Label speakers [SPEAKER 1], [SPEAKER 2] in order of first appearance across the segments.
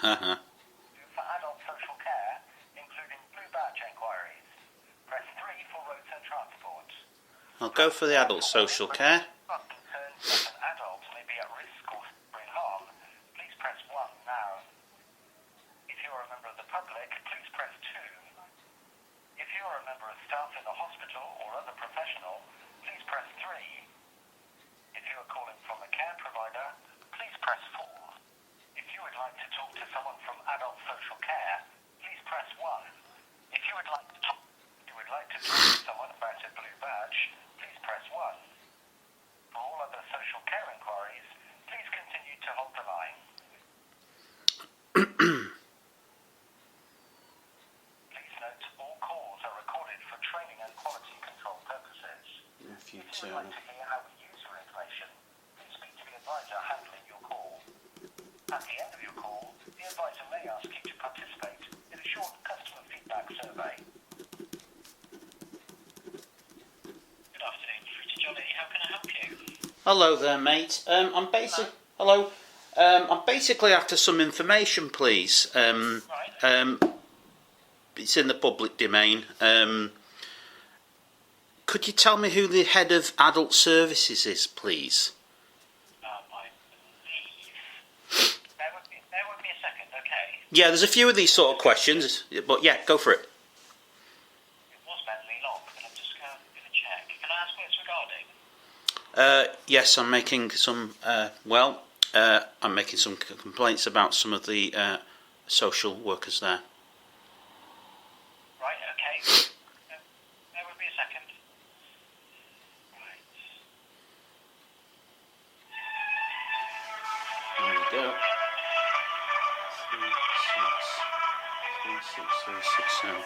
[SPEAKER 1] For adult social care, including blue badge enquiries. Press 3 for roads and transport.
[SPEAKER 2] I'll go for the adult social care.
[SPEAKER 1] Concerns that an adult may be at risk or suffering harm, please press 1 now. If you are a member of the public, please press 2. If you are a member of staff in a hospital or other professional, please press 3. If you are calling from a care provider, please press 4. If you would like to talk to someone from adult social care, please press 1. If you would like to talk to someone about a blue badge, please press 1. For all other social care inquiries, please continue to hold the line. Please note all calls are recorded for training and quality control purposes. If you would like to hear how we use your information, please speak to the advisor handling your call. At the end of your call, the advisor may ask you to participate in a short customer feedback survey. Good afternoon, Fruity Johnny. How can I help you?
[SPEAKER 2] Hello there, mate. I'm basically after some information, please. It's in the public domain. Could you tell me who the head of adult services is, please?
[SPEAKER 1] I believe. Bear with me a second, okay?
[SPEAKER 2] Yeah, there's a few of these sort of questions, but yeah, go for it.
[SPEAKER 1] It was Bentley Lock, but I'm just going to check. Can I ask what it's regarding?
[SPEAKER 2] Yes, I'm making some. I'm making some complaints about some of the social workers there.
[SPEAKER 1] Right, okay. Bear with me a second. Right.
[SPEAKER 2] There we go. 3636367.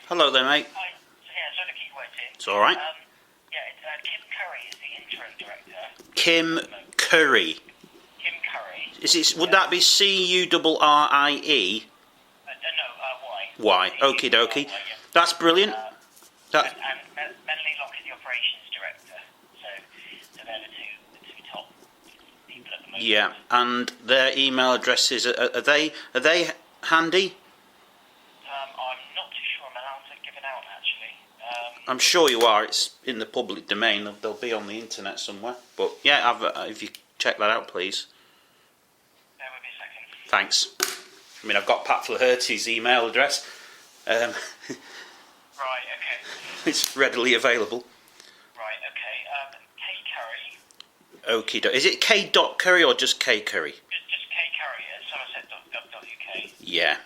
[SPEAKER 2] Hello there, mate.
[SPEAKER 1] Hi. Yeah, sorry to keep waiting.
[SPEAKER 2] It's all right.
[SPEAKER 1] Kim Curry is the interim director.
[SPEAKER 2] Kim Curry.
[SPEAKER 1] Kim Curry.
[SPEAKER 2] Is it? Would that be Currie?
[SPEAKER 1] No, Y.
[SPEAKER 2] Y. Okie dokie.
[SPEAKER 1] Yeah.
[SPEAKER 2] That's brilliant.
[SPEAKER 1] And Bentley Lock is the operations director. So they're the two top people at the moment.
[SPEAKER 2] Yeah, and their email addresses are they handy?
[SPEAKER 1] I'm not too sure I'm allowed to give it out actually.
[SPEAKER 2] I'm sure you are. It's in the public domain. They'll be on the internet somewhere. But yeah, if you check that out, please.
[SPEAKER 1] Bear with me a second.
[SPEAKER 2] Thanks. I mean, I've got Pat Flaherty's email address.
[SPEAKER 1] Right. Okay.
[SPEAKER 2] It's readily available.
[SPEAKER 1] Right. Okay. K Curry.
[SPEAKER 2] Okie dokie. Is it K.Curry or just K Curry?
[SPEAKER 1] Just K Curry at somerset.gov.uk.
[SPEAKER 2] Yeah.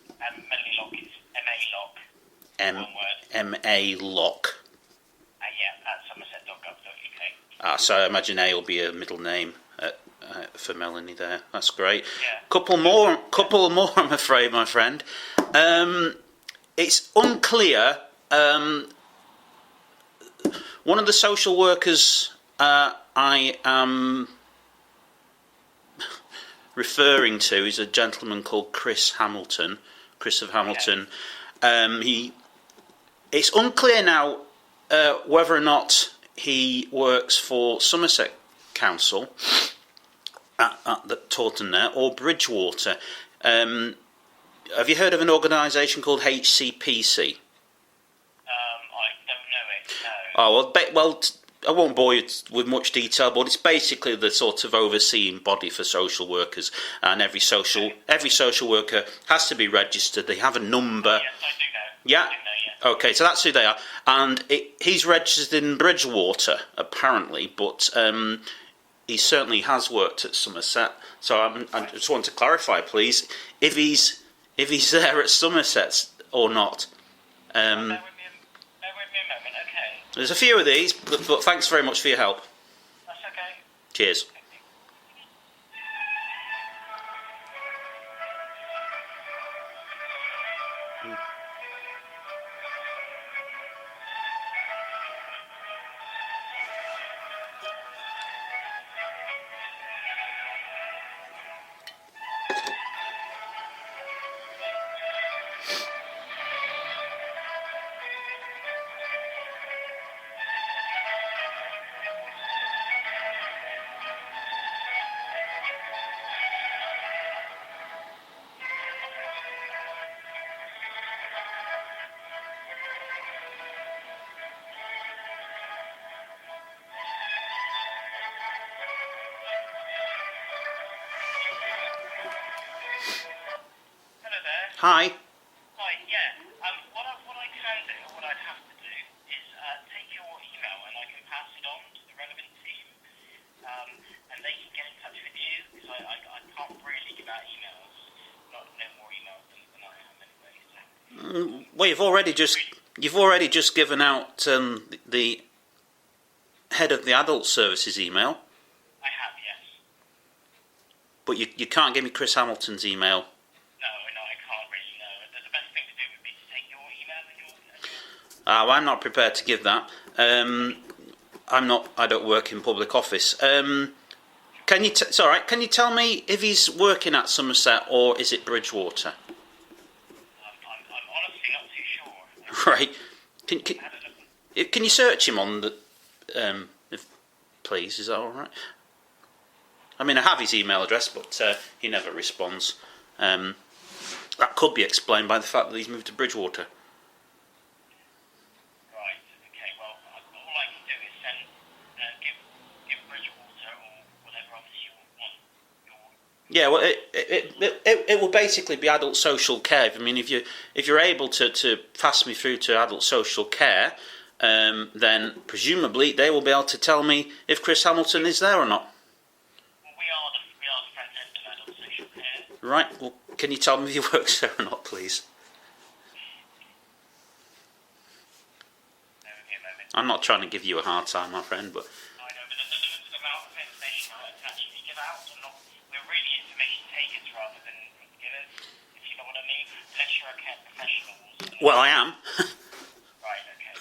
[SPEAKER 1] And Bentley Lock is M-A Lock. One word.
[SPEAKER 2] M.A. Lock.
[SPEAKER 1] Yeah, at somerset.gov.uk.
[SPEAKER 2] So I imagine A will be a middle name for Melanie there. That's great.
[SPEAKER 1] Yeah.
[SPEAKER 2] Couple more, I'm afraid, my friend. It's unclear. One of the social workers I am referring to is a gentleman called Chris of Hamilton. It's unclear now whether or not he works for Somerset Council at the Taunton there or Bridgewater. Have you heard of an organisation called HCPC?
[SPEAKER 1] I don't know it, no.
[SPEAKER 2] Oh, I won't bore you with much detail, but it's basically the sort of overseeing body for social workers, and every social worker has to be registered. They have a number.
[SPEAKER 1] Yes, I do know.
[SPEAKER 2] Yeah?
[SPEAKER 1] I do know, yes.
[SPEAKER 2] Okay, so that's who they are. And he's registered in Bridgewater, apparently, but he certainly has worked at Somerset. So I just want to clarify, please, if he's there at Somerset or not.
[SPEAKER 1] Bear with me a moment, okay.
[SPEAKER 2] There's a few of these, but thanks very much for your help.
[SPEAKER 1] That's okay.
[SPEAKER 2] Cheers.
[SPEAKER 1] Hello there.
[SPEAKER 2] Hi.
[SPEAKER 1] Hi, yeah. What I can do, what I'd have to do, is take your email and I can pass it on to the relevant team, and they can get in touch with you, because I can't really give out emails, not no more emails than I am anyway. So.
[SPEAKER 2] Well, you've already just given out the head of the adult services email,
[SPEAKER 1] I have, yes.
[SPEAKER 2] but you can't give me Chris Hamilton's email.
[SPEAKER 1] No, I can't really know. The best thing to do would be to take your email and your
[SPEAKER 2] Well, I'm not prepared to give that. I don't work in public office. It's all right. Can you tell me if he's working at Somerset or is it Bridgewater?
[SPEAKER 1] I'm honestly not too sure.
[SPEAKER 2] Right. Can you search him on the please? Is that all right? I mean, I have his email address, but he never responds. That could be explained by the fact that he's moved to Bridgewater.
[SPEAKER 1] Right, okay, well, all I can do is give Bridgewater or whatever office you want
[SPEAKER 2] Yeah, well, it will basically be adult social care. I mean, if you're able to pass me through to adult social care, then presumably they will be able to tell me if Chris Hamilton is there or not.
[SPEAKER 1] Well, we are the front end of adult social care.
[SPEAKER 2] Right. Well, can you tell me if he works there or not, please?
[SPEAKER 1] Bear with me a moment.
[SPEAKER 2] I'm not trying to give you a hard time, my friend, but
[SPEAKER 1] I know, but the amount of information I can actually give out, we're really information takers rather than givers, if you know what I mean. Unless you're a care professionals.
[SPEAKER 2] well, I am.
[SPEAKER 1] Right, okay.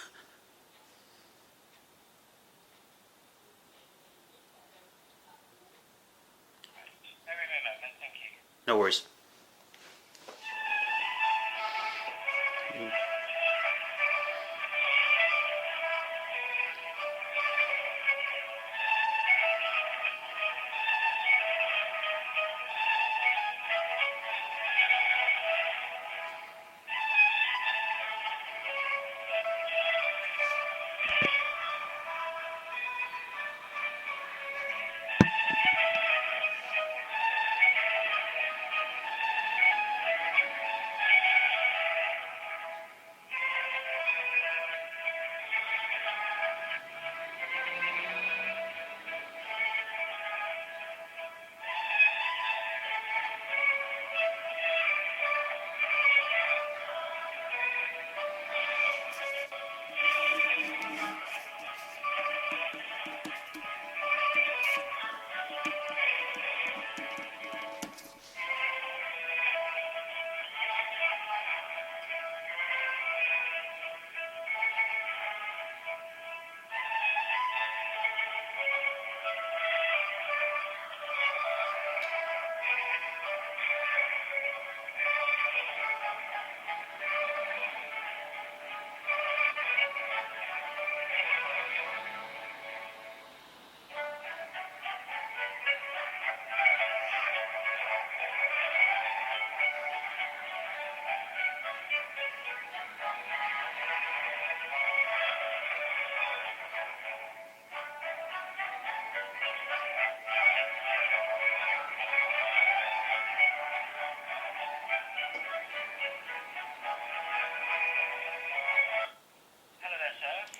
[SPEAKER 1] Right. Bear with me a moment, thank you.
[SPEAKER 2] No worries.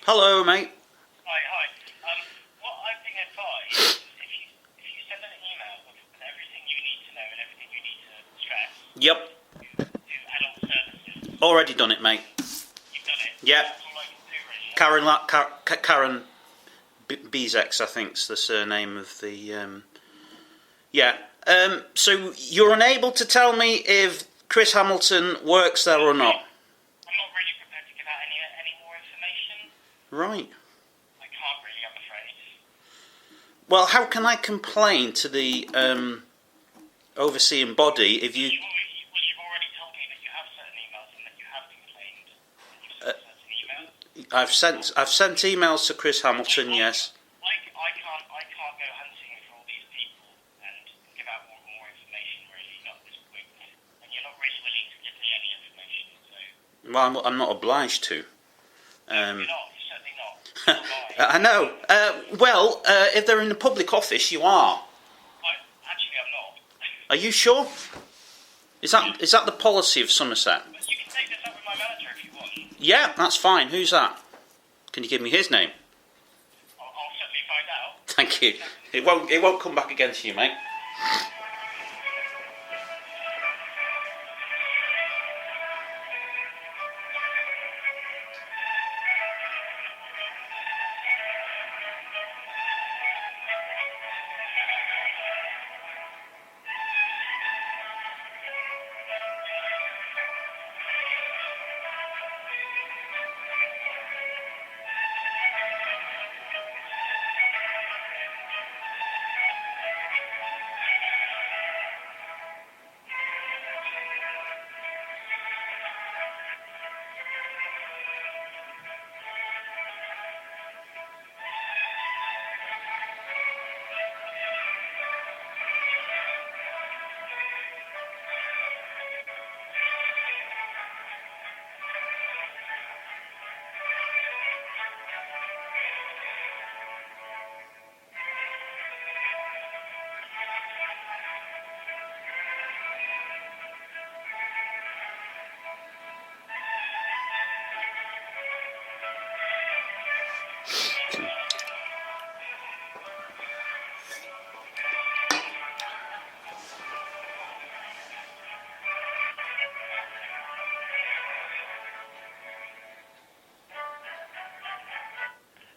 [SPEAKER 2] Hello, mate.
[SPEAKER 1] Hi. What I've been advised is if you send an email with everything you need to know and everything you need to stress
[SPEAKER 2] Yep.
[SPEAKER 1] to adult services,
[SPEAKER 2] Already done it, mate.
[SPEAKER 1] you've done it.
[SPEAKER 2] Yep.
[SPEAKER 1] That's all I can do, really.
[SPEAKER 2] Karen Bezex, I think's the surname of the. Yeah. So you're unable to tell me if Chris Hamilton works there or not.
[SPEAKER 1] I'm not really prepared to give out any more information.
[SPEAKER 2] Right.
[SPEAKER 1] I can't really, I'm afraid.
[SPEAKER 2] Well, how can I complain to the overseeing body if you?
[SPEAKER 1] You've already told me that you have certain emails and that you have complained. That you've sent certain emails.
[SPEAKER 2] I've sent emails to Chris Hamilton. Yes.
[SPEAKER 1] I can't go hunting for all these people and give out more information, really, not this quick. And you're not really willing to give me any information, so.
[SPEAKER 2] Well, I'm not obliged to.
[SPEAKER 1] You're not. You're certainly not.
[SPEAKER 2] I know. Well, if they're in a public office, you are.
[SPEAKER 1] Actually, I'm not.
[SPEAKER 2] Are you sure? Is that the policy of Somerset?
[SPEAKER 1] But you can take this up with my manager if you want.
[SPEAKER 2] Yeah, that's fine. Who's that? Can you give me his name?
[SPEAKER 1] I'll certainly find out.
[SPEAKER 2] Thank you. It won't come back against you, mate.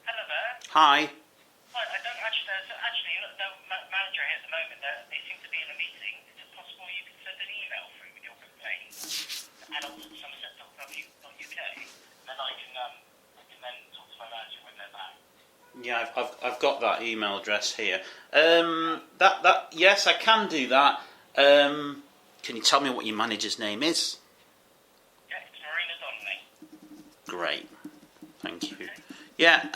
[SPEAKER 1] Hello there.
[SPEAKER 2] Hi.
[SPEAKER 1] Hi, I don't actually, there's no manager here at the moment. They seem to be in a meeting. Is it possible you could send an email through with your complaint to adults@somerset.uk? Then I can then talk to my manager when they're back.
[SPEAKER 2] Yeah, I've got that email address here. Yes, I can do that. Can you tell me what your manager's name is?
[SPEAKER 1] Yeah, it's Marina Donnelly.
[SPEAKER 2] Great. Thank you.
[SPEAKER 1] Okay.
[SPEAKER 2] Yeah,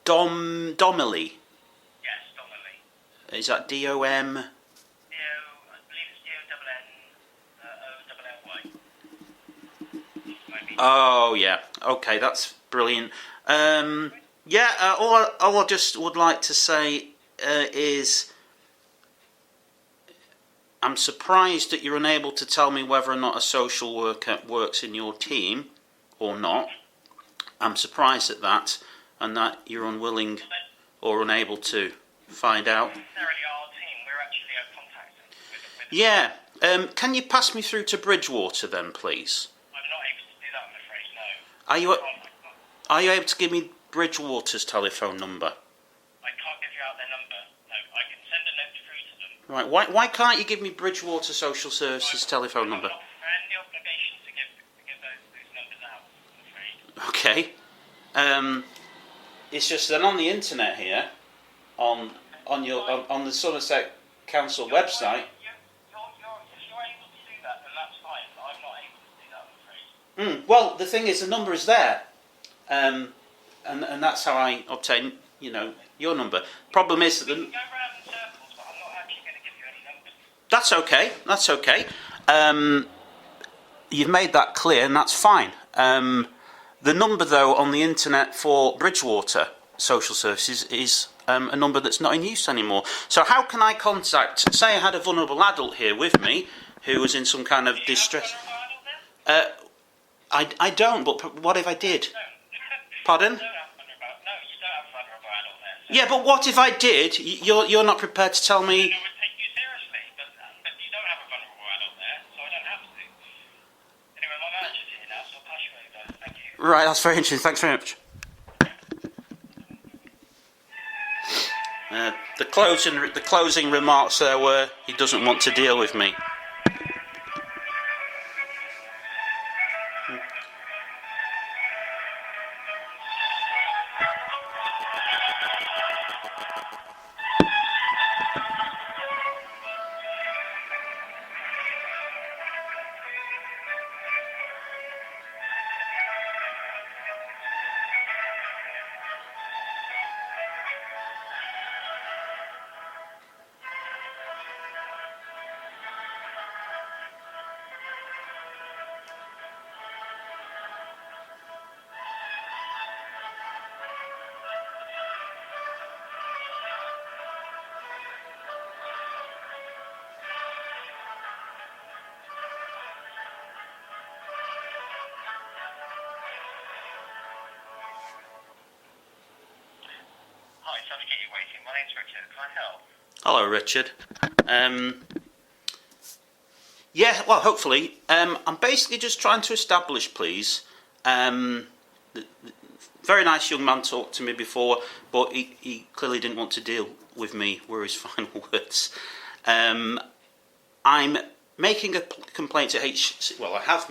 [SPEAKER 2] Domily.
[SPEAKER 1] Yes, Donnelly.
[SPEAKER 2] Is that D-O-M?
[SPEAKER 1] I believe it's D-O-N-N-O-L-L-Y.
[SPEAKER 2] Oh, yeah. Okay, that's brilliant. All I just would like to say is I'm surprised that you're unable to tell me whether or not a social worker works in your team or not. I'm surprised at that, and that you're unwilling or unable to find out.
[SPEAKER 1] Not necessarily our team. We're actually a contact with
[SPEAKER 2] Yeah. Can you pass me through to Bridgewater then, please?
[SPEAKER 1] I'm not able to do that, I'm afraid, no.
[SPEAKER 2] Are you able to give me Bridgewater's telephone number?
[SPEAKER 1] I can't give you out their number. No, I can send a note through to them.
[SPEAKER 2] Right. Why can't you give me Bridgewater Social Services telephone number?
[SPEAKER 1] I'm not under any obligation to give those numbers out, I'm afraid.
[SPEAKER 2] Okay. It's just that on the internet here, on the Somerset Council website.
[SPEAKER 1] If you're able to do that, then that's fine. But I'm not able to do that, I'm afraid.
[SPEAKER 2] Well, the thing is, the number is there, and that's how I obtain, your number. Problem is that
[SPEAKER 1] We can go round in circles, but I'm not actually going to give you any numbers.
[SPEAKER 2] That's okay. That's okay. You've made that clear, and that's fine. The number, though, on the internet for Bridgewater Social Services is a number that's not in use anymore. So how can I contact, say I had a vulnerable adult here with me who was in some kind of distress. I don't, but what if I did? Pardon?
[SPEAKER 1] You don't have a vulnerable adult there. So
[SPEAKER 2] Yeah, but what if I did? You're not prepared to tell me.
[SPEAKER 1] I would take you seriously, but you don't have a vulnerable adult there, so I don't have to. Anyway, my manager's here now, so I'll pass you over. Thank you.
[SPEAKER 2] Right, that's very interesting. Thanks very much. The closing remarks there were he doesn't want to deal with me.
[SPEAKER 1] Hi, sorry to keep you waiting. My name's Richard. Can I help?
[SPEAKER 2] Hello, Richard. Yeah, well, hopefully. I'm basically just trying to establish, please. Very nice young man talked to me before, but he clearly didn't want to deal with me, were his final words. I'm making a complaint to I've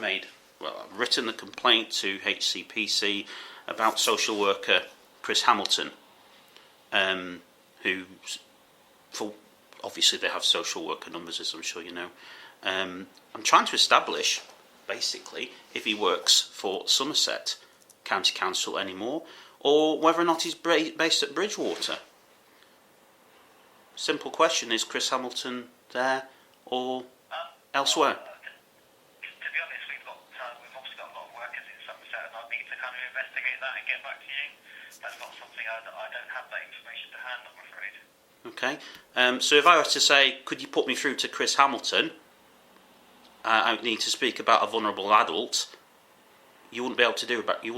[SPEAKER 2] written a complaint to HCPC about social worker Chris Hamilton, who, obviously they have social worker numbers, as I'm sure you know. I'm trying to establish, basically, if he works for Somerset County Council anymore, or whether or not he's based at Bridgewater. Simple question, is Chris Hamilton there or elsewhere?
[SPEAKER 1] To be honest, we've obviously got a lot of workers in Somerset, and I need to kind of investigate that and get back to you. That's not something I don't have that information to hand, I'm afraid.
[SPEAKER 2] Okay, so if I were to say, could you put me through to Chris Hamilton? I need to speak about a vulnerable adult. You wouldn't be able to do that.
[SPEAKER 1] If you're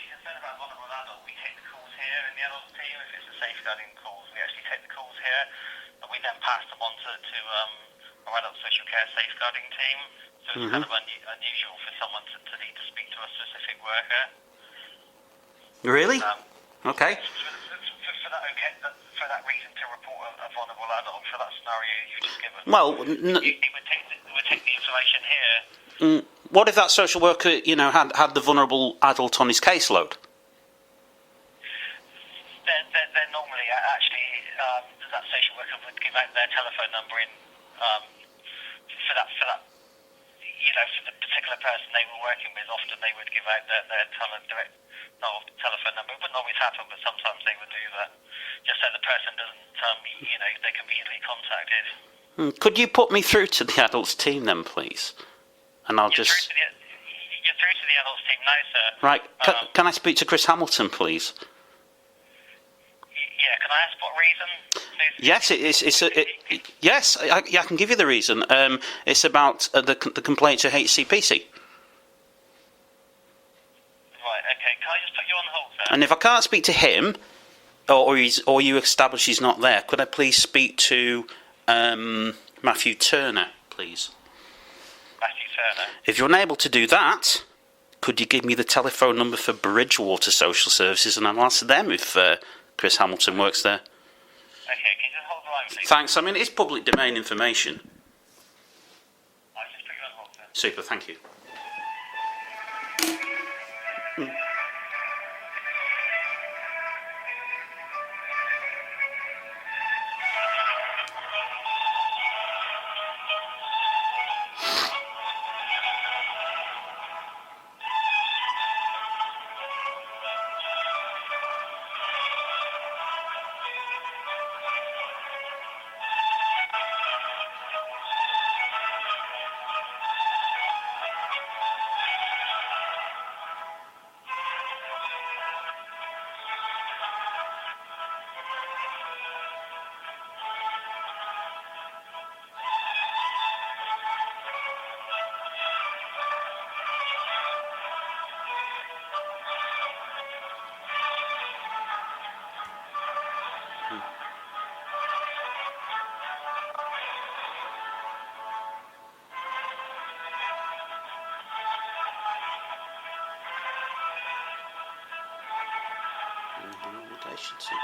[SPEAKER 1] concerned about a vulnerable adult, we take the calls here in the adult team. If it's a safeguarding calls, we actually take the calls here, and we then pass them on to our adult social care safeguarding team. So it's kind of unusual for someone to need to speak to a specific worker.
[SPEAKER 2] Really? Okay.
[SPEAKER 1] For that reason, to report a vulnerable adult, for that scenario you just given.
[SPEAKER 2] Well,
[SPEAKER 1] He would take the information here.
[SPEAKER 2] What if that social worker, had the vulnerable adult on his caseload?
[SPEAKER 1] Then normally, actually, that social worker would give out their telephone number for that. For the particular person they were working with. Often they would give out their telephone number. It wouldn't always happen, but sometimes they would do that, just so the person doesn't, they can be easily contacted.
[SPEAKER 2] Could you put me through to the adults team then, please? And I'll
[SPEAKER 1] You're through to the adults team now, sir.
[SPEAKER 2] Right. Can I speak to Chris Hamilton, please?
[SPEAKER 1] Yeah. Can I ask what reason?
[SPEAKER 2] Yes, yes. I can give you the reason. It's about the complaint to HCPC.
[SPEAKER 1] Right. Okay. Can I just put you on hold, sir?
[SPEAKER 2] And if I can't speak to him, or you establish he's not there, could I please speak to Matthew Turner, please?
[SPEAKER 1] Matthew Turner.
[SPEAKER 2] If you're unable to do that, could you give me the telephone number for Bridgewater Social Services, and I'll ask them if Chris Hamilton works there.
[SPEAKER 1] Okay, can you just hold the line, please?
[SPEAKER 2] Thanks. I mean, it's public domain information.
[SPEAKER 1] I'll just put you on hold, sir.
[SPEAKER 2] Super. Thank you. Station 2.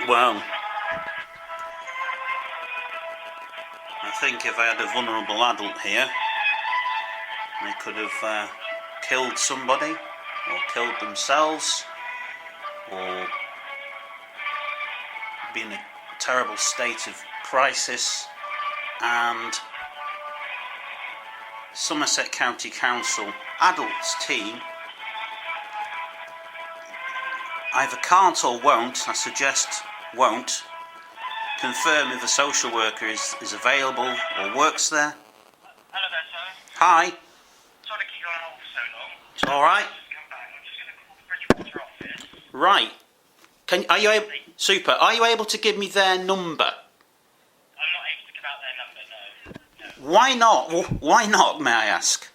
[SPEAKER 2] Well, I think if I had a vulnerable adult here, they could have killed somebody, or killed themselves, or been in a terrible state of crisis, and Somerset County Council Adults team either can't or won't, I suggest won't, confirm if a social worker is available or works there.
[SPEAKER 1] Hello there, sir.
[SPEAKER 2] Hi.
[SPEAKER 1] Sorry to keep you on hold for so long.
[SPEAKER 2] It's all right.
[SPEAKER 1] Come back. I'm just going to call the Bridgewater office.
[SPEAKER 2] Right. Are you able? Super. Are you able to give me their number?
[SPEAKER 1] I'm not able to give out their number, no.
[SPEAKER 2] Why not? Why not? May I ask?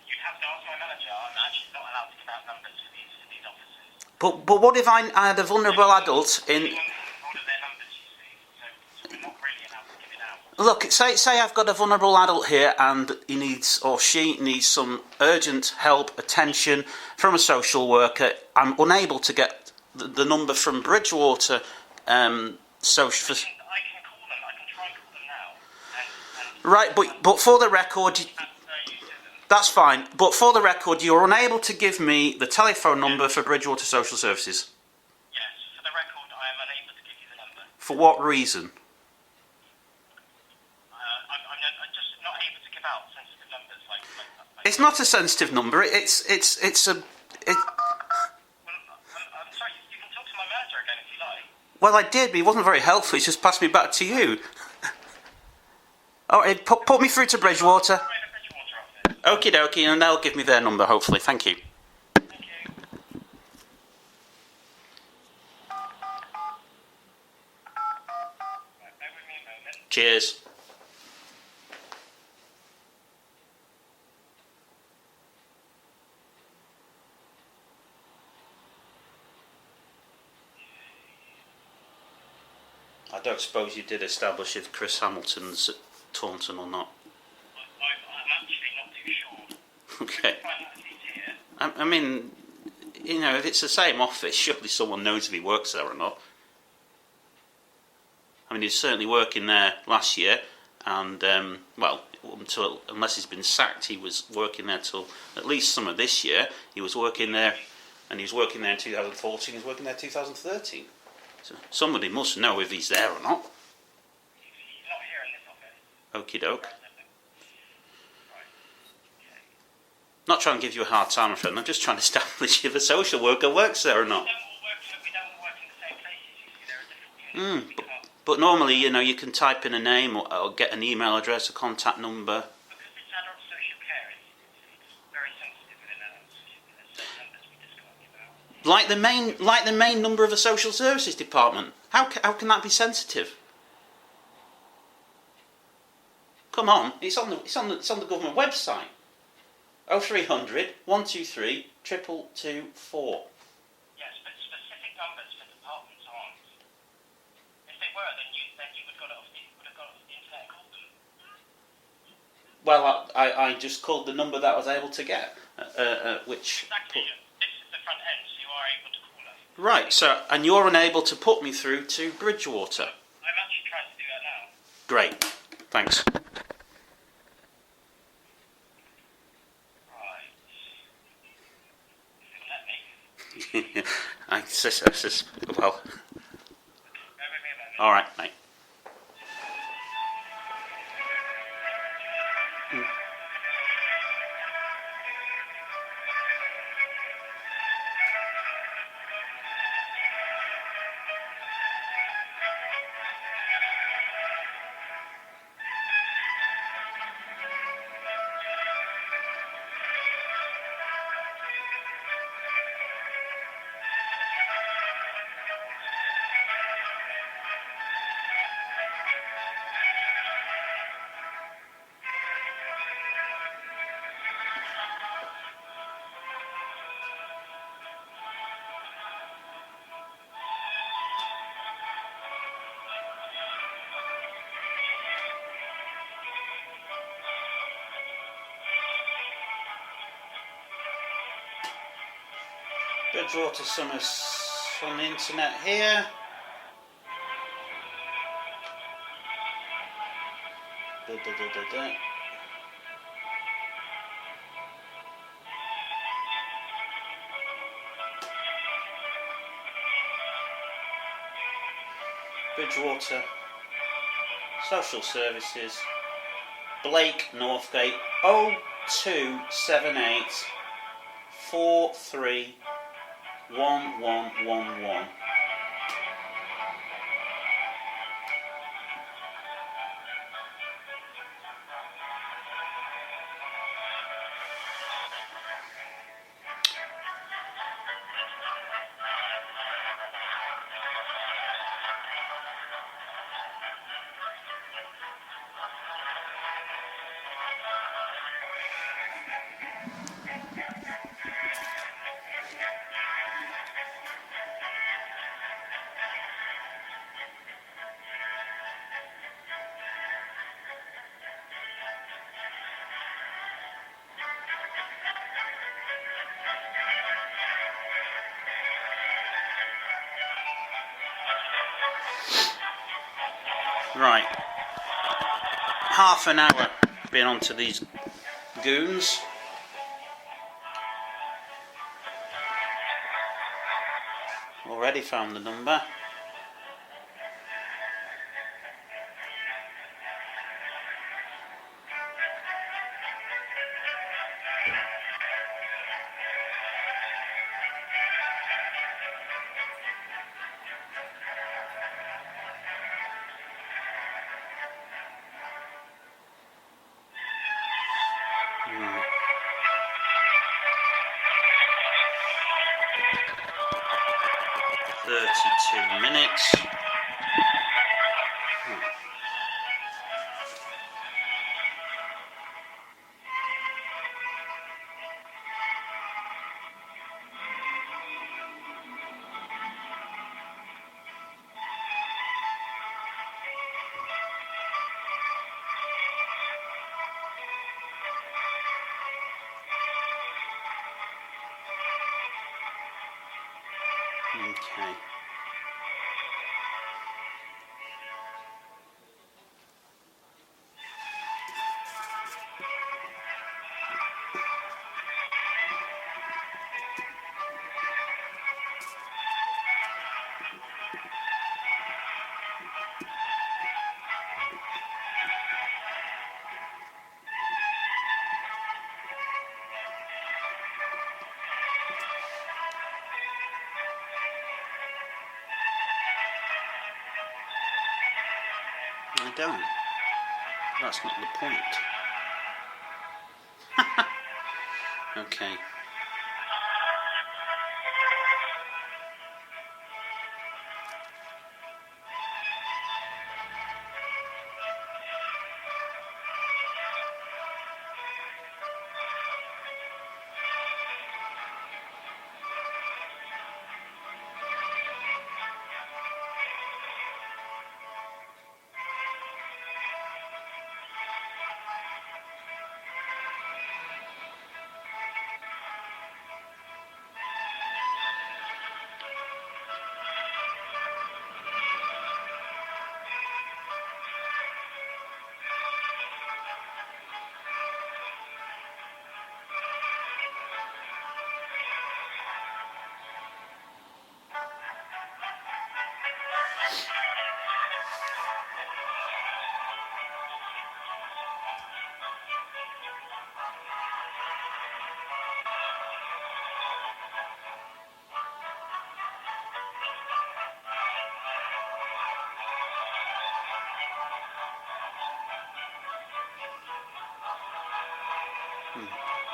[SPEAKER 1] You'd have to ask my manager. I'm actually not allowed to give out numbers for these offices.
[SPEAKER 2] But what if I had a vulnerable adult in?
[SPEAKER 1] Anyone can order their numbers, you see. So we're not really allowed to give it out.
[SPEAKER 2] Look, say I've got a vulnerable adult here, and he needs, or she needs, some urgent help, attention from a social worker. I'm unable to get the number from Bridgewater social.
[SPEAKER 1] I can call them. I can try and call them now.
[SPEAKER 2] Right, but for the record, that's fine. But for the record, you're unable to give me the telephone number for Bridgewater Social Services.
[SPEAKER 1] Yes, for the record, I am unable to give you the number.
[SPEAKER 2] For what reason?
[SPEAKER 1] I'm just not able to give out sensitive numbers like
[SPEAKER 2] It's not a sensitive number. It's a.
[SPEAKER 1] Well, I'm sorry. You can talk to my manager again if you like.
[SPEAKER 2] Well, I did, but he wasn't very helpful. He just passed me back to you. All right, put me through to Bridgewater. Okie dokie, and they'll give me their number, hopefully. Thank you.
[SPEAKER 1] Thank you.
[SPEAKER 2] Cheers. I don't suppose you did establish if Chris Hamilton's at Taunton or not.
[SPEAKER 1] I'm actually not too sure.
[SPEAKER 2] Okay.
[SPEAKER 1] Find out if he's here.
[SPEAKER 2] I mean, you know, if it's the same office, surely someone knows if he works there or not. I mean, he's certainly working there last year, and well, unless he's been sacked, he was working there till at least some of this year. He was working there, and he was working there in 2014. He was working there in 2013. So somebody must know if he's there or not.
[SPEAKER 1] He's not here in this office.
[SPEAKER 2] Okie doke.
[SPEAKER 1] Right. Okay.
[SPEAKER 2] Not trying to give you a hard time, my friend. I'm just trying to establish if a social worker works there or not.
[SPEAKER 1] We don't all work in the same places. You see, there are different units. We can't.
[SPEAKER 2] But normally, you know, you can type in a name or get an email address, a contact number.
[SPEAKER 1] Because it's adult social care, it's very sensitive within adult social care. There's certain numbers we just can't give out.
[SPEAKER 2] Like the main number of a social services department. How can that be sensitive? Come on, it's on the government website. 0300 123 2224.
[SPEAKER 1] Yes, but specific numbers for departments aren't. If they were, then you would have got it off the internet and called them.
[SPEAKER 2] Well, I just called the number that I was able to get, which.
[SPEAKER 1] Exactly. This is the front end, so you are able to call us.
[SPEAKER 2] Right. So, and you're unable to put me through to Bridgewater.
[SPEAKER 1] I'm actually trying to do that now.
[SPEAKER 2] Great. Thanks.
[SPEAKER 1] Right. If it'll let me.
[SPEAKER 2] I well.
[SPEAKER 1] Bear with me a moment.
[SPEAKER 2] All right, mate. Bridgewater Somerset on the internet here. Da. Bridgewater Social Services, Blake Northgate, 0278 43 1111. Right, half an hour been on to these goons. Already found the number. Right. 32 minutes. Okay. I don't. That's not the point. Okay.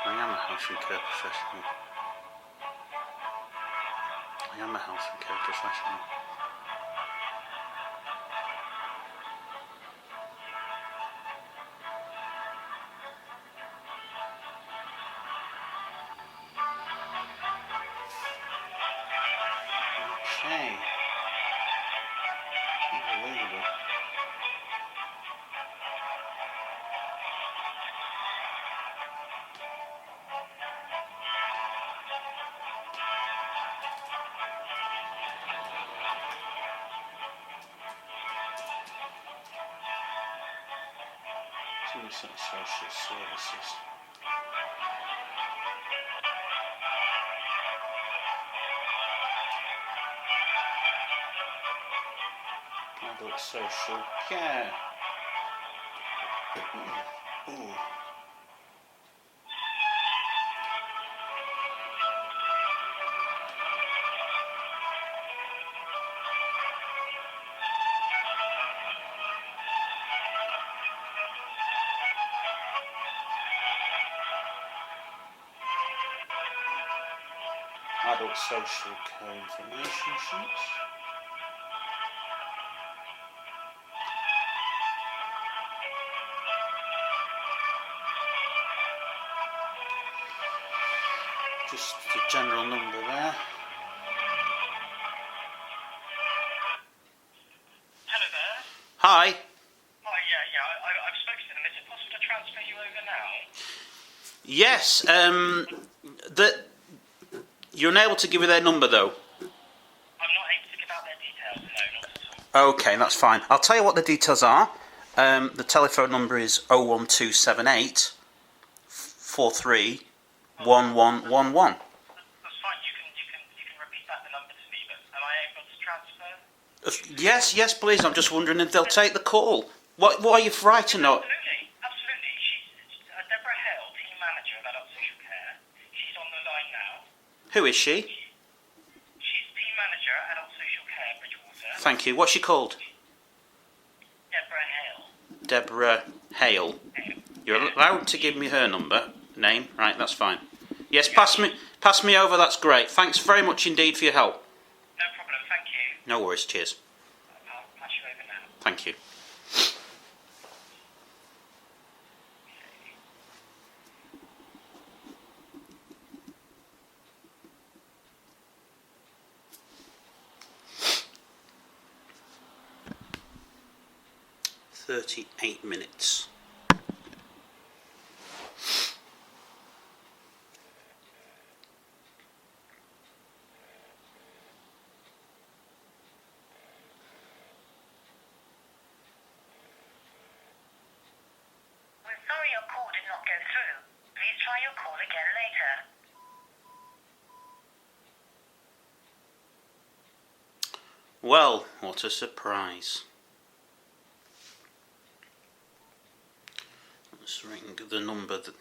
[SPEAKER 2] I am a health and care professional. I am a health and care professional. Okay. Unbelievable. Somerset Social Services. Adult social care. Ooh. Adult social care information sheets. Just the general number there.
[SPEAKER 1] Hello there.
[SPEAKER 2] Hi.
[SPEAKER 1] Hi, I've spoken to them. Is it possible to transfer you over now?
[SPEAKER 2] Yes. You're unable to give me their number though.
[SPEAKER 1] I'm not able to give out their details, no, not at all.
[SPEAKER 2] Okay, that's fine. I'll tell you what the details are. The telephone number is 01278 43 1111.
[SPEAKER 1] That's fine. You can repeat that the number to me, but am I able to transfer?
[SPEAKER 2] Yes, please. I'm just wondering if they'll take the call. What are you frightened of?
[SPEAKER 1] Absolutely. She's Deborah Hale, team manager of adult social care. She's on the line now.
[SPEAKER 2] Who is she?
[SPEAKER 1] She's team manager at adult social care, Bridgewater.
[SPEAKER 2] Thank you. What's she called?
[SPEAKER 1] Deborah Hale.
[SPEAKER 2] Deborah Hale. You're allowed to give me her name. Right, that's fine. Yes, pass me over. That's great. Thanks very much indeed for your help.
[SPEAKER 1] No problem. Thank you.
[SPEAKER 2] No worries. Cheers.
[SPEAKER 1] I'll pass you over now.
[SPEAKER 2] Thank you. "38 minutes.
[SPEAKER 1] Please try your call again later.
[SPEAKER 2] Well, what a surprise. Let's ring the number that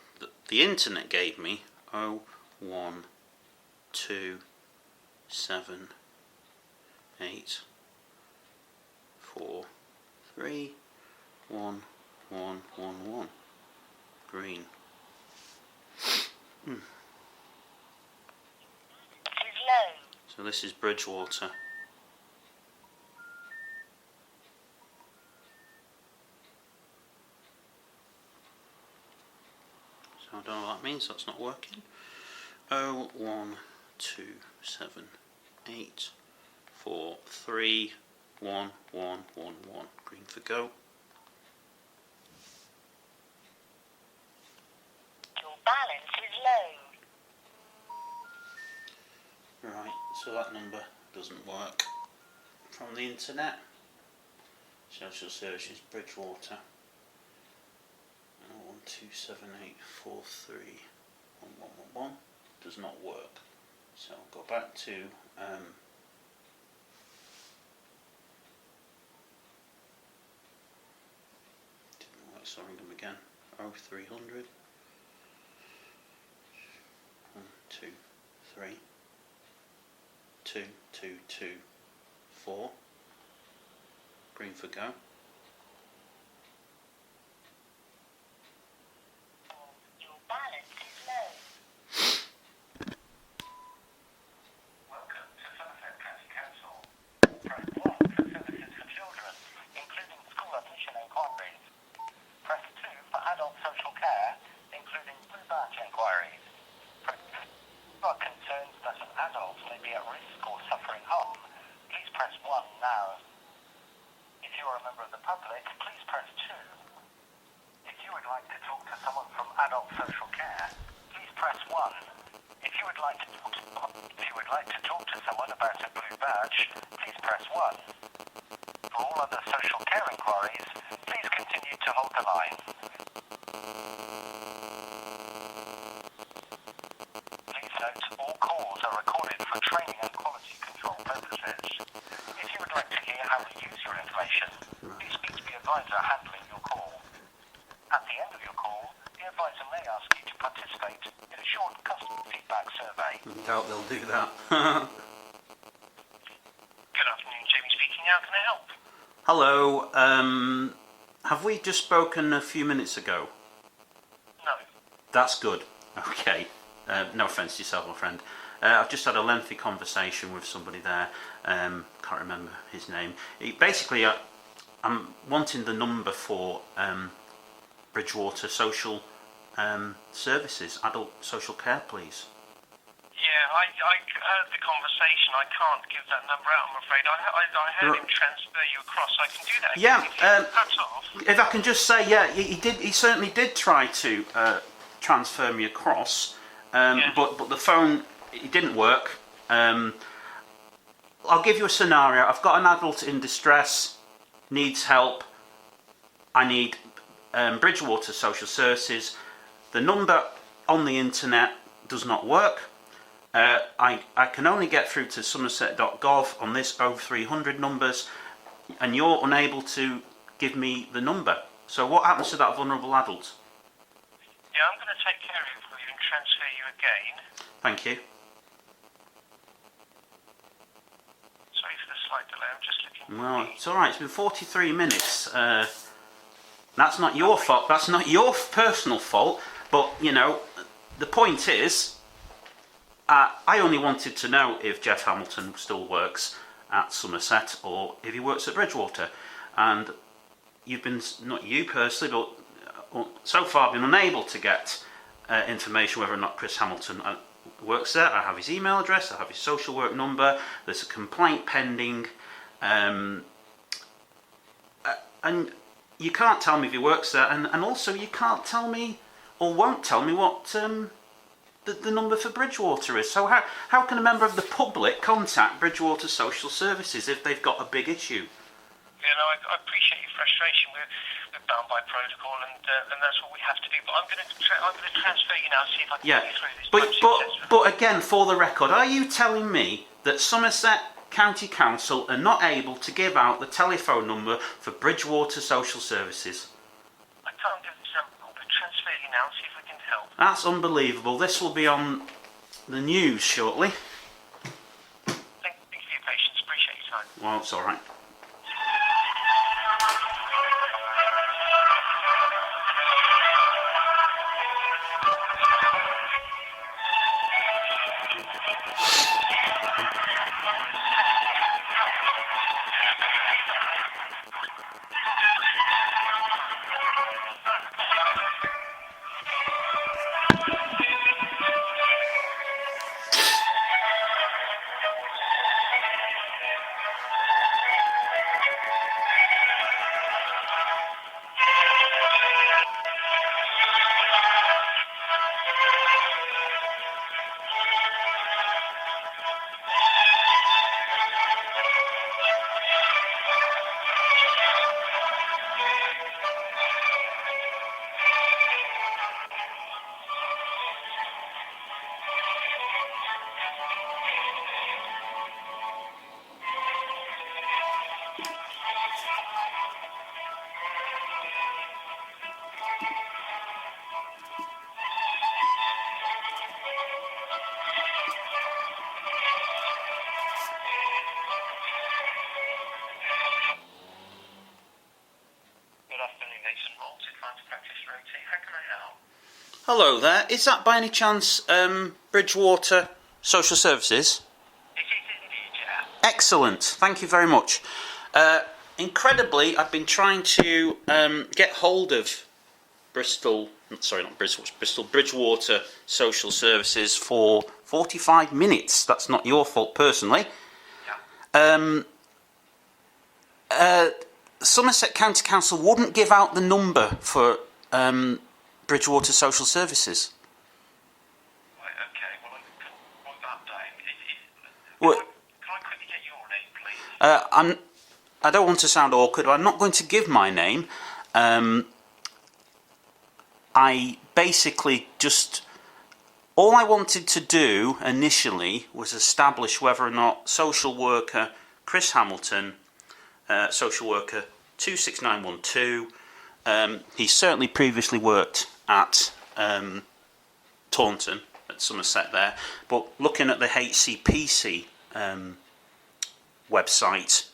[SPEAKER 2] the internet gave me. 01278431111. Green.
[SPEAKER 1] It is low.
[SPEAKER 2] So this is Bridgewater. I don't know what that means, that's not working. 01278431111. Green for go.
[SPEAKER 1] Your balance is low.
[SPEAKER 2] Right, so that number doesn't work. From the internet. Social Services Bridgewater. 01278431111 does not work. So I'll go back to didn't work, so I'll ring them again. 0300 123 2224. Green for go.
[SPEAKER 1] Your balance is low. Welcome to Somerset County Council. Press 1 for services for children, including school admission inquiries. Press 2 for adult social care, including blue badge inquiries. Press 3 for concerns that an adult may be at risk or suffering harm. Please press 1 now. If you are a member of the public, please press 2. If you would like to talk to someone from adult social care, please press 1. If you would like to talk to someone about a blue badge, please press 1. For all other social care inquiries, please continue to hold the line. Please note all calls are recorded for training and quality control purposes. If you would like to hear how we use your information, please speak to the advisor handling your call. At the end of your call, the advisor may ask you to participate in a short customer feedback survey.
[SPEAKER 2] I doubt they'll do that.
[SPEAKER 1] Good afternoon, Jamie speaking. How can I help?
[SPEAKER 2] Hello, have we just spoken a few minutes ago?
[SPEAKER 1] No.
[SPEAKER 2] That's good. Okay. No offence to yourself, my friend. I've just had a lengthy conversation with somebody there. Can't remember his name. Basically, I'm wanting the number for Bridgewater Social Services, Adult Social Care, please.
[SPEAKER 1] Yeah, I heard the conversation. I can't give that number out, I'm afraid. I heard him transfer you across. I can do that again.
[SPEAKER 2] Yeah.
[SPEAKER 1] That's off.
[SPEAKER 2] If I can just say, yeah, he did. He certainly did try to transfer me across, but the phone, it didn't work. I'll give you a scenario. I've got an adult in distress, needs help. I need Bridgewater Social Services. The number on the internet does not work. I can only get through to somerset.gov on this 0300 numbers, and you're unable to give me the number. So what happens to that vulnerable adult?
[SPEAKER 1] Yeah, I'm going to take care of it for you and transfer you again.
[SPEAKER 2] Thank you.
[SPEAKER 1] Sorry for the slight delay. I'm just looking.
[SPEAKER 2] Well, it's all right. It's been 43 minutes. That's not your fault. That's not your personal fault. But you know, the point is, I only wanted to know if Jeff Hamilton still works at Somerset or if he works at Bridgewater. And you've been, not you personally, but so far been unable to get information whether or not Chris Hamilton works there. I have his email address, I have his social work number, there's a complaint pending, and you can't tell me if he works there, and also you can't tell me, or won't tell me, what the number for Bridgewater is. So how can a member of the public contact Bridgewater Social Services if they've got a big issue?
[SPEAKER 1] I appreciate your frustration. We're bound by protocol, and that's what we have to do. But I'm going to transfer you now, see if I can get you through this.
[SPEAKER 2] But again, for the record, are you telling me that Somerset County Council are not able to give out the telephone number for Bridgewater Social Services?
[SPEAKER 1] I can't do this now. We'll transfer you now, see if we can help.
[SPEAKER 2] That's unbelievable. This will be on the news shortly.
[SPEAKER 1] Thank you for your patience. Appreciate your time.
[SPEAKER 2] Well, it's all right. Hello there. Is that by any chance Bridgewater Social Services?
[SPEAKER 1] It is indeed, yeah.
[SPEAKER 2] Excellent. Thank you very much. Incredibly, I've been trying to get hold of Bridgewater Social Services for 45 minutes. That's not your fault personally.
[SPEAKER 1] Yeah.
[SPEAKER 2] Somerset County Council wouldn't give out the number for Bridgewater Social Services.
[SPEAKER 1] Right, okay, well, I can write that down. Can I quickly get your name, please?
[SPEAKER 2] I don't want to sound awkward, but I'm not going to give my name. I basically just... All I wanted to do initially was establish whether or not social worker Chris Hamilton, social worker 26912, he's certainly previously worked at Taunton, at Somerset there, but looking at the HCPC website,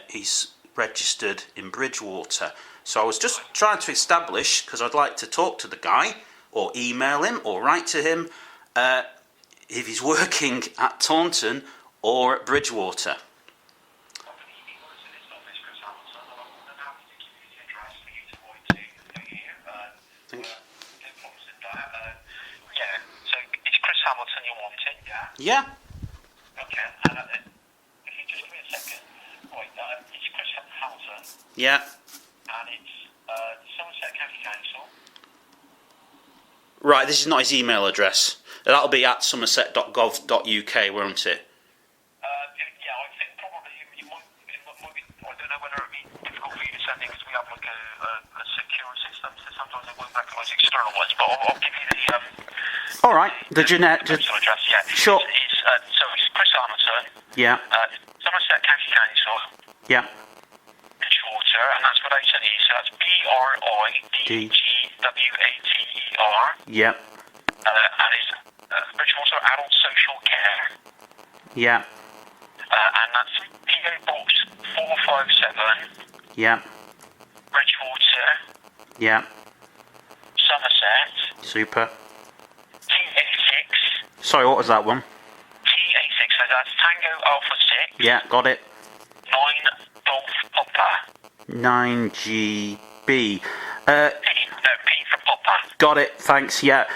[SPEAKER 2] he's registered in Bridgewater. So I was just trying to establish, because I'd like to talk to the guy, or email him, or write to him, if he's working at Taunton or at Bridgewater.
[SPEAKER 1] Hamilton you're wanting, yeah?
[SPEAKER 2] Yeah.
[SPEAKER 1] Okay, and if you just give me a second. Right, it's Chris Hamilton.
[SPEAKER 2] Yeah.
[SPEAKER 1] And it's Somerset County Council.
[SPEAKER 2] Right, this is not his email address. That'll be at somerset.gov.uk, won't it?
[SPEAKER 1] Yeah, I think probably you might be, I don't know whether it would be difficult for you to send it because we have like a secure system, so sometimes I won't recognise external ones, but I'll give you the...
[SPEAKER 2] All right, the Jeanette.
[SPEAKER 1] Address, yeah.
[SPEAKER 2] Sure.
[SPEAKER 1] So it's Chris Somerset.
[SPEAKER 2] Yeah.
[SPEAKER 1] Somerset County Council.
[SPEAKER 2] Yeah.
[SPEAKER 1] Bridgewater, and that's without an E, so that's BRIDGWATER.
[SPEAKER 2] Yeah.
[SPEAKER 1] And it's Bridgewater Adult Social Care.
[SPEAKER 2] Yeah.
[SPEAKER 1] And that's PO Box 457.
[SPEAKER 2] Yeah.
[SPEAKER 1] Bridgewater.
[SPEAKER 2] Yeah.
[SPEAKER 1] Somerset.
[SPEAKER 2] Super.
[SPEAKER 1] T86.
[SPEAKER 2] Sorry, what was that one?
[SPEAKER 1] T86, so that's Tango Alpha 6.
[SPEAKER 2] Yeah, got it.
[SPEAKER 1] 9 Golf Papa.
[SPEAKER 2] 9GB.
[SPEAKER 1] P for Papa.
[SPEAKER 2] Got it, thanks, yeah.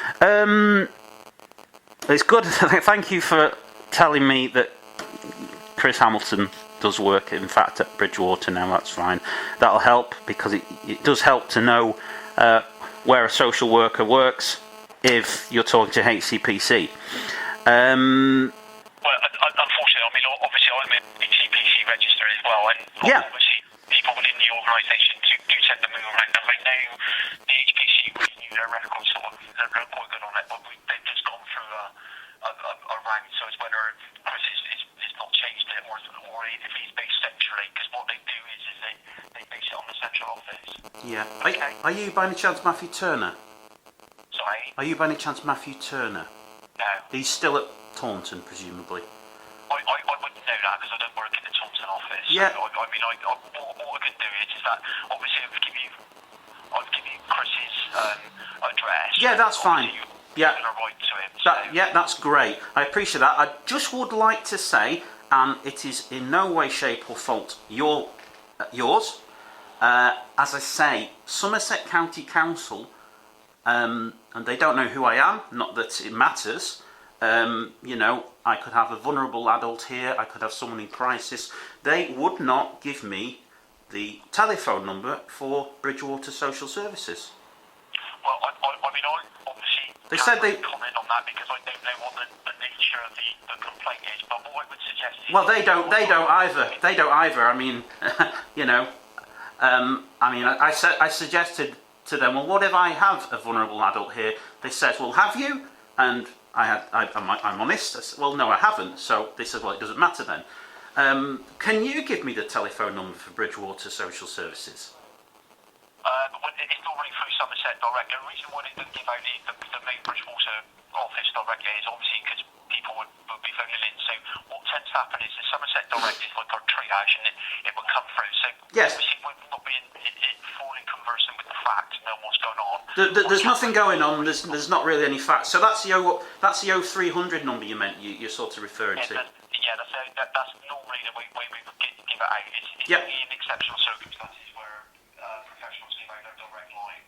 [SPEAKER 2] It's good, thank you for telling me that Chris Hamilton does work, in fact, at Bridgewater now, that's fine. That'll help, because it does help to know where a social worker works if you're talking to HCPC.
[SPEAKER 1] Well, unfortunately, I mean, obviously I'm a HCPC register as well, and
[SPEAKER 2] yeah.
[SPEAKER 1] obviously people within the organisation to send them around. And I know the HPC knew their records, sort of, they're quite good on it, but they've just gone through a round, so it's whether Chris is not changed it or if he's based centrally, because what they do is they base it on the central office.
[SPEAKER 2] Yeah.
[SPEAKER 1] Okay.
[SPEAKER 2] Are you by any chance Matthew Turner?
[SPEAKER 1] Sorry?
[SPEAKER 2] Are you by any chance Matthew Turner?
[SPEAKER 1] No.
[SPEAKER 2] He's still at Taunton, presumably.
[SPEAKER 1] I wouldn't know that because I don't work in the Taunton office.
[SPEAKER 2] Yeah.
[SPEAKER 1] So what I can do is that obviously I'll give you Chris's address.
[SPEAKER 2] Yeah, that's fine. Yeah.
[SPEAKER 1] You can write to him. So.
[SPEAKER 2] Yeah, that's great. I appreciate that. I just would like to say, and it is in no way, shape or fault yours, as I say, Somerset County Council, and they don't know who I am, not that it matters. You know, I could have a vulnerable adult here, I could have someone in crisis. They would not give me the telephone number for Bridgewater Social Services.
[SPEAKER 1] Well, I mean, I obviously
[SPEAKER 2] They said they
[SPEAKER 1] comment on that because I don't know what the nature of the complaint is. But what I would suggest is
[SPEAKER 2] well, they don't either. They don't either. I mean, you know, I suggested to them, well, what if I have a vulnerable adult here? They said, well, have you? And I'm honest. I said, well, no, I haven't. So they said, well, it doesn't matter then. Can you give me the telephone number for Bridgewater Social Services?
[SPEAKER 1] It's normally through Somerset Direct. The reason why they don't give out the main Bridgewater office directly is obviously because people would be phoning in. So what tends to happen is the Somerset Direct is like our triage and it would come through. So
[SPEAKER 2] yes.
[SPEAKER 1] Obviously we're not being fully conversant with the facts, know what's going on.
[SPEAKER 2] There's nothing going on. There's not really any facts. So that's the 0300 number you're sort of referring to.
[SPEAKER 1] That's normally the way we would give it out. It's
[SPEAKER 2] yep.
[SPEAKER 1] only in exceptional circumstances where professionals give out their direct line.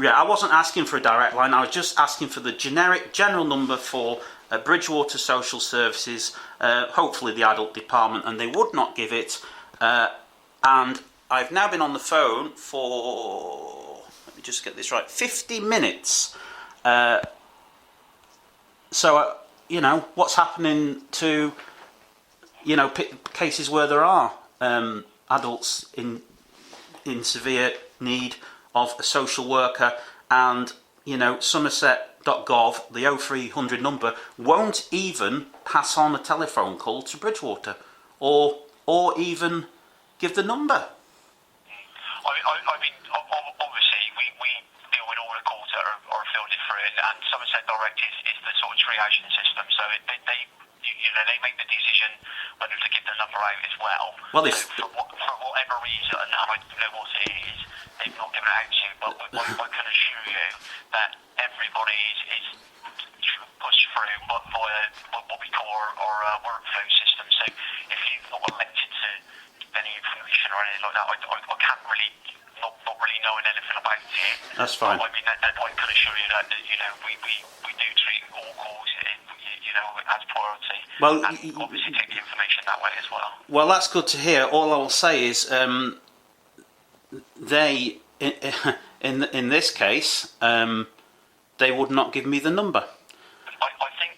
[SPEAKER 2] Yeah, I wasn't asking for a direct line. I was just asking for the general number for Bridgewater Social Services, hopefully the adult department, and they would not give it. And I've now been on the phone for, let me just get this right, 50 minutes. So, you know, what's happening to, you know, cases where there are adults in severe need of a social worker, and, you know, Somerset.gov, the 0300 number, won't even pass on a telephone call to Bridgewater, or even give the number.
[SPEAKER 1] I mean, obviously, we deal with all the calls that are filtered through, and Somerset Direct is the sort of triaging system, so they make the decision whether to give the number out as well.
[SPEAKER 2] Well,
[SPEAKER 1] so for whatever reason, and I don't know what it is, they've not given it out to you, but I can assure you that everybody is pushed through via what we call our workflow system. So if you've not elected to any information or anything like that, I can't really, not really knowing anything about it.
[SPEAKER 2] That's fine.
[SPEAKER 1] I mean, I can assure you that, you know, we do treat all calls you know, as priority. Well, and obviously take the information that way as well.
[SPEAKER 2] Well, that's good to hear. All I will say is they, in this case, they would not give me the number.
[SPEAKER 1] I think,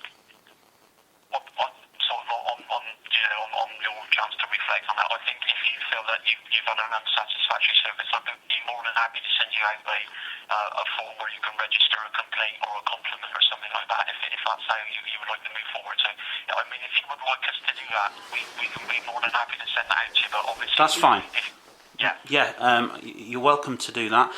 [SPEAKER 1] sort of on your chance to reflect on that, I think if you feel that you've had an unsatisfactory service, I'd be more than happy to send you out a form where you can register a complaint or a compliment or something like that, if that's how you would like to move forward. So, I mean, if you would like us to do that, we can be more than happy to send that out to you, but obviously...
[SPEAKER 2] That's fine.
[SPEAKER 1] Yeah,
[SPEAKER 2] you're welcome to do that.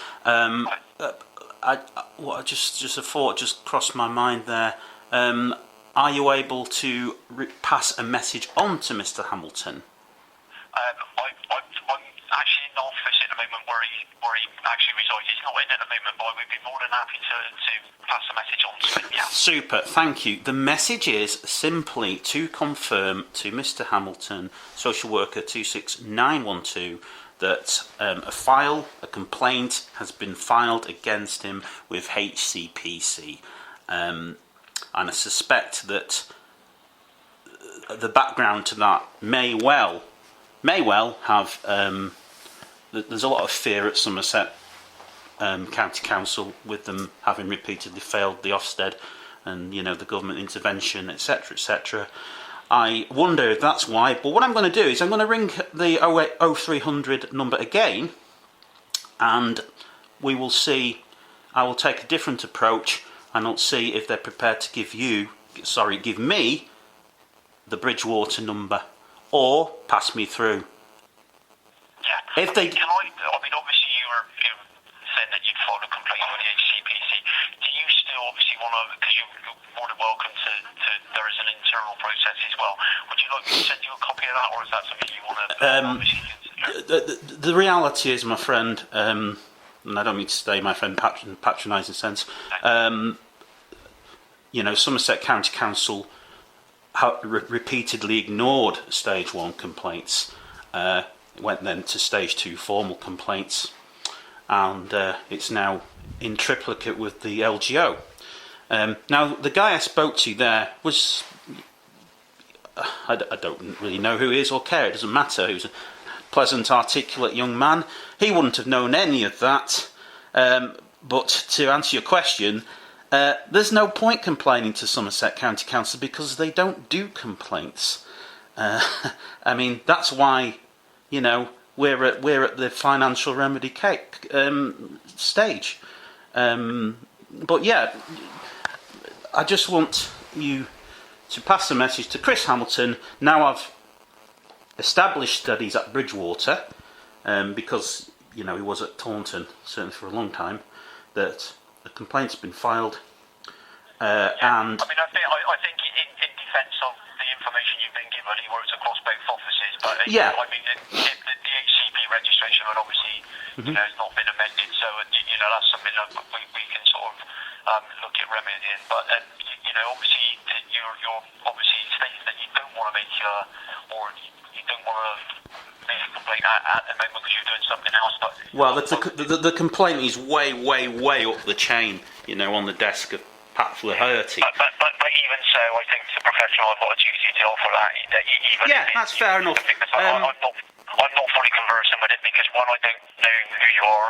[SPEAKER 2] Just a thought just crossed my mind there. Are you able to pass a message on to Mr. Hamilton?
[SPEAKER 1] I'm actually in the office at the moment where he actually resides. He's not in at the moment, but I would be more than happy to pass a message on to him. Yeah. Super,
[SPEAKER 2] thank you. The message is simply to confirm to Mr. Hamilton, social worker 26912, that a complaint has been filed against him with HCPC, and I suspect that the background to that may well have. There's a lot of fear at Somerset County Council with them having repeatedly failed the Ofsted, and, you know, the government intervention, etc., etc. I wonder if that's why. But what I'm going to do is I'm going to ring the 0300 number again, and we will see. I will take a different approach, and I'll see if they're prepared to give me the Bridgewater number, or pass me through.
[SPEAKER 1] Yeah.
[SPEAKER 2] If they,
[SPEAKER 1] obviously you were saying that you'd filed a complaint with the HCPC. Do you still obviously want to, because you're more than welcome to, there is an internal process as well. Would you like me to send you a copy of that, or is that something you want to obviously consider?
[SPEAKER 2] the reality is, my friend, and I don't mean to say my friend patronising sense, Somerset County Council repeatedly ignored stage 1 complaints. It went then to stage 2 formal complaints, and it's now in triplicate with the LGO. Now, the guy I spoke to there was, I don't really know who he is or care, it doesn't matter. He was a pleasant, articulate young man. He wouldn't have known any of that. But to answer your question, there's no point complaining to Somerset County Council because they don't do complaints. I mean, that's why, we're at the financial remedy stage. But yeah, I just want you to pass the message to Chris Hamilton. Now I've established studies at Bridgewater, because he was at Taunton certainly for a long time, that the complaint's been filed, and
[SPEAKER 1] I think in defence of the information you've been given, he works across both offices. But
[SPEAKER 2] yeah,
[SPEAKER 1] the HCP registration would obviously, has not been amended, so that's something that we can sort of look at remedying. But obviously you're obviously stating that you don't want to make or you don't want to make a complaint at the moment because you're doing something else. But
[SPEAKER 2] the complaint is way up the chain, on the desk of Pat Flaherty.
[SPEAKER 1] But even so, I think as a professional, I've got a duty to offer that.
[SPEAKER 2] That's fair enough.
[SPEAKER 1] I'm not fully conversant with it because one, I don't know who you are,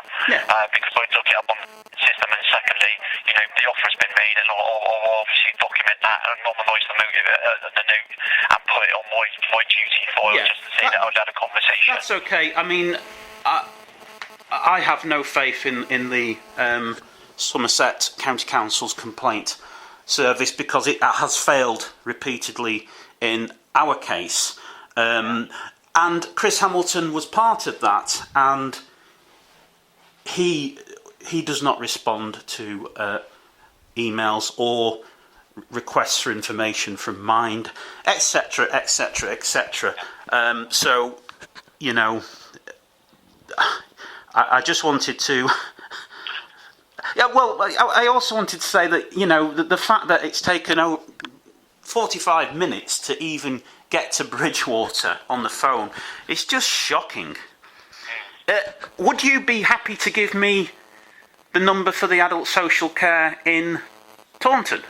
[SPEAKER 1] because I look it up on the system, and secondly, the offer's been made, and I'll obviously document that and anonymise the motive, the note, and put it on my duty file just to say that I've had a conversation.
[SPEAKER 2] That's okay. I mean, I have no faith in the Somerset County Council's complaint service because it has failed repeatedly in our case. And Chris Hamilton was part of that, and he does not respond to emails or requests for information from Mind, etc., etc., etc. So, I just wanted to. Yeah, well, I also wanted to say that the fact that it's taken 45 minutes to even get to Bridgewater on the phone, it's just shocking. Would you be happy to give me the number for the adult social care in Taunton?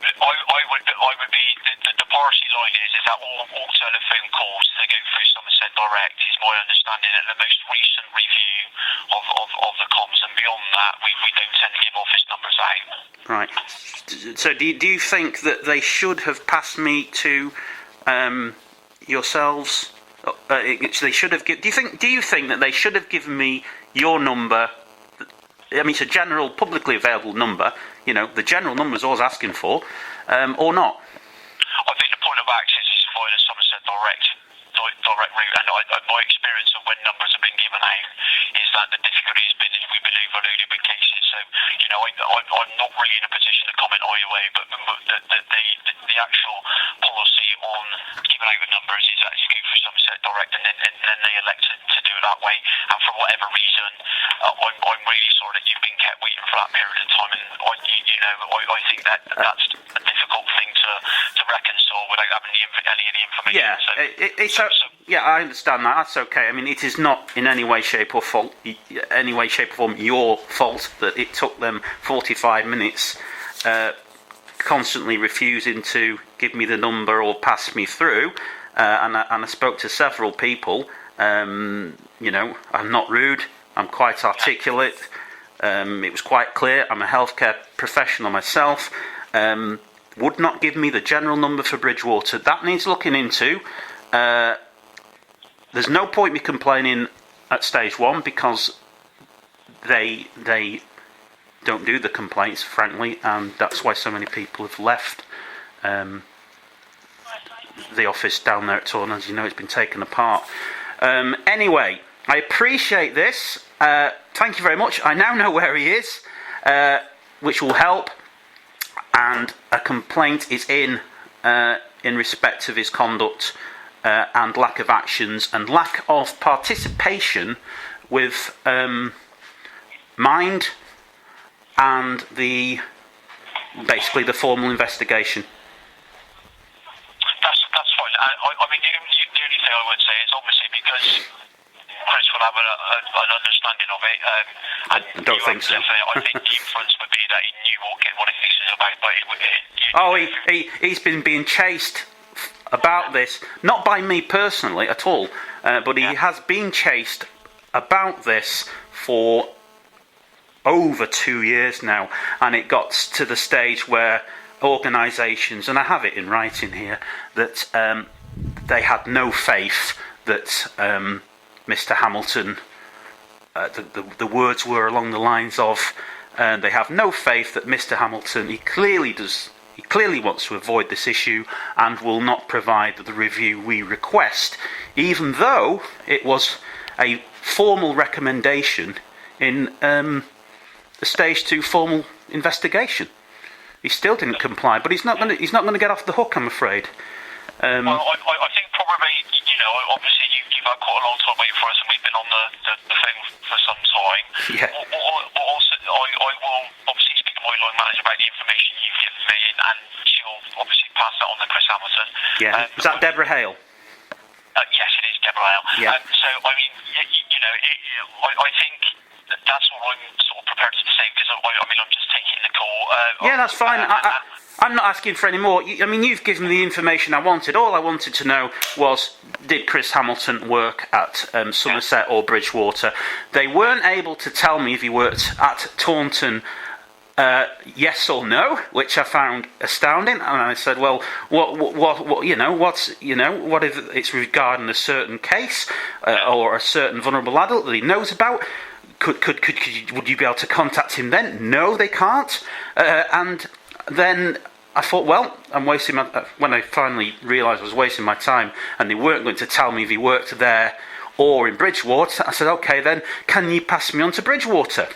[SPEAKER 1] I would be, the party line is that all telephone calls that go through Somerset Direct is my understanding at the most recent review of the comms, and beyond that we don't tend to give office numbers out.
[SPEAKER 2] Right. So do you think that they should have passed me to yourselves? They should have. Do you think that they should have given me your number? I mean, it's a general, publicly available number. The general number is always asking for, or not.
[SPEAKER 1] I think the point of access is via the Somerset Direct route, and my experience of when numbers have been given out is that the difficulty has been we've been overloaded with cases. So I'm not really in a position to comment either way, but the actual policy on giving out the numbers is actually go through Somerset Direct, and then they elect to do it that way. And for whatever reason, I'm really sorry that you've been kept waiting for that period of time, and I think that's a difficult thing to reconcile without having any of the information.
[SPEAKER 2] Yeah, I understand that. That's okay. I mean, it is not in any way, shape or form your fault that it took them 45 minutes, constantly refusing to give me the number or pass me through. And I spoke to several people. I'm not rude. I'm quite articulate. It was quite clear. I'm a healthcare professional myself. would not give me the general number for Bridgewater. That needs looking into. There's no point me complaining at stage 1 because they don't do the complaints, frankly, and that's why so many people have left the office down there at Taunton. As you know, it's been taken apart. Anyway, I appreciate this. Thank you very much. I now know where he is, which will help, and a complaint is in respect of his conduct and lack of actions and lack of participation with Mind and basically the formal investigation.
[SPEAKER 1] That's fine. I mean, the only thing I would say is obviously because Chris will have an understanding of it.
[SPEAKER 2] I don't think so.
[SPEAKER 1] I think the inference would be that he knew what this is about. But
[SPEAKER 2] he's been being chased about this, not by me personally at all, but he has been chased about this for over 2 years now, and it got to the stage where organisations, and I have it in writing here, that they had no faith that Mr. Hamilton, the words were along the lines of, they have no faith that Mr. Hamilton, he clearly wants to avoid this issue and will not provide the review we request, even though it was a formal recommendation in the stage 2 formal investigation. He still didn't comply, but he's not going to get off the hook, I'm afraid.
[SPEAKER 1] Well, I think probably, obviously you've had quite a long time waiting for us, and we've been on the phone for some time.
[SPEAKER 2] Yeah.
[SPEAKER 1] Also, I will obviously speak to my line manager about the information you've given me, and she'll obviously pass that on to Chris Hamilton.
[SPEAKER 2] Yeah. Was that Deborah Hale?
[SPEAKER 1] Yes, it is Deborah Hale.
[SPEAKER 2] Yeah.
[SPEAKER 1] So, I mean, I think that's all I'm sort of prepared to say, because I'm just taking the call.
[SPEAKER 2] Yeah, that's fine. I'm not asking for any more. I mean, you've given me the information I wanted. All I wanted to know was, did Chris Hamilton work at Somerset or Bridgewater? They weren't able to tell me if he worked at Taunton, yes or no, which I found astounding. And I said, well, what if it's regarding a certain case or a certain vulnerable adult that he knows about? Would you be able to contact him then? No, they can't. And then I thought, well, I'm wasting when I finally realised I was wasting my time and they weren't going to tell me if he worked there or in Bridgewater, I said, okay then, can you pass me on to Bridgewater?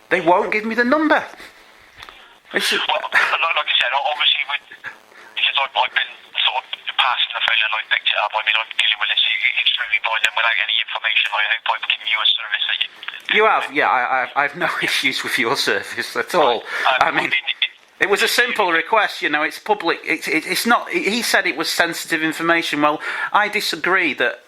[SPEAKER 2] They won't give me the number.
[SPEAKER 1] Well, like I said, obviously, because I've been sort of passing the phone and I picked it up, I mean, I'm dealing with this extremely blind and without any information. I hope I've given you a service that you have,
[SPEAKER 2] yeah, I've no issues with your service at all. I mean, it was a simple request, it's public. It's not. He said it was sensitive information. Well, I disagree that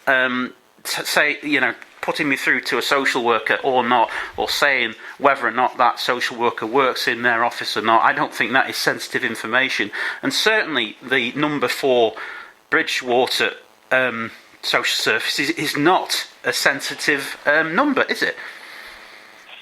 [SPEAKER 2] putting me through to a social worker or not, or saying whether or not that social worker works in their office or not, I don't think that is sensitive information. And certainly the number for Bridgewater social services is not a sensitive number, is it?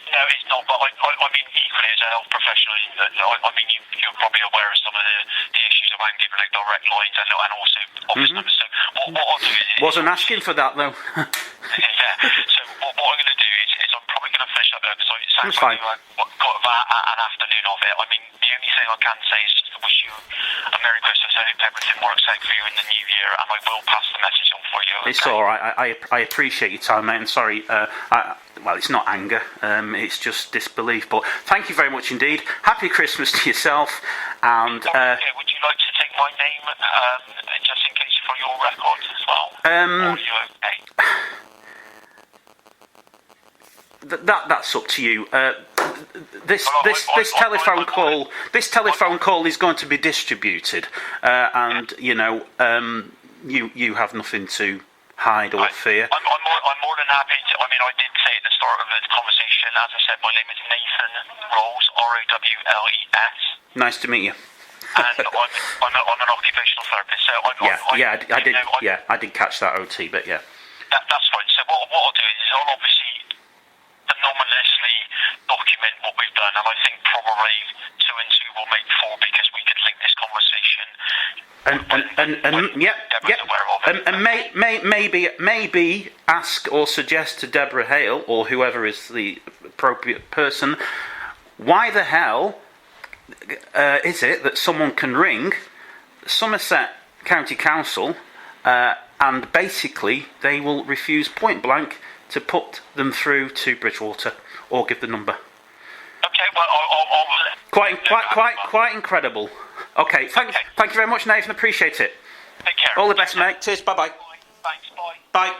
[SPEAKER 1] No, it's not, but I mean, equally as a health professional, I mean, you're probably aware of some of the issues around giving out direct lines and also office numbers. So what I'll do is...
[SPEAKER 2] Wasn't asking for that, though.
[SPEAKER 1] Yeah, so what I'm going to do is I'm probably going to finish up there, because it sounds
[SPEAKER 2] That's
[SPEAKER 1] like
[SPEAKER 2] fine.
[SPEAKER 1] you've got an afternoon of it. I mean, the only thing I can say is just to wish you a Merry Christmas. I hope everything works out for you in the new year, and I will pass the message on for you. Okay?
[SPEAKER 2] It's all right. I appreciate your time, mate. And sorry, well, it's not anger. It's just disbelief. But thank you very much indeed. Happy Christmas to yourself. And
[SPEAKER 1] would you like to take my name just in case for your records as well? Or are you okay?
[SPEAKER 2] That's up to you. This telephone call is going to be distributed, and you have nothing to hide or fear.
[SPEAKER 1] I'm more than happy to. I mean, I did say at the start of the conversation, as I said, my name is Nathan Rolls, Rowles.
[SPEAKER 2] Nice to meet you.
[SPEAKER 1] And I'm an occupational therapist. So
[SPEAKER 2] I did catch that OT, but yeah.
[SPEAKER 1] That's fine. So what I'll do is I'll obviously anonymously document what we've done, and I think probably 2 and 2 will make 4, because we could link this conversation
[SPEAKER 2] Maybe ask or suggest to Deborah Hale or whoever is the appropriate person, why the hell is it that someone can ring Somerset County Council and basically they will refuse point blank to put them through to Bridgewater or give the number.
[SPEAKER 1] Okay, well, I'll
[SPEAKER 2] Quite incredible. Okay, thank you very much, Nathan. Appreciate it.
[SPEAKER 1] take care.
[SPEAKER 2] All the best, mate. Cheers. Bye-bye.
[SPEAKER 1] Thanks, bye.
[SPEAKER 2] Bye.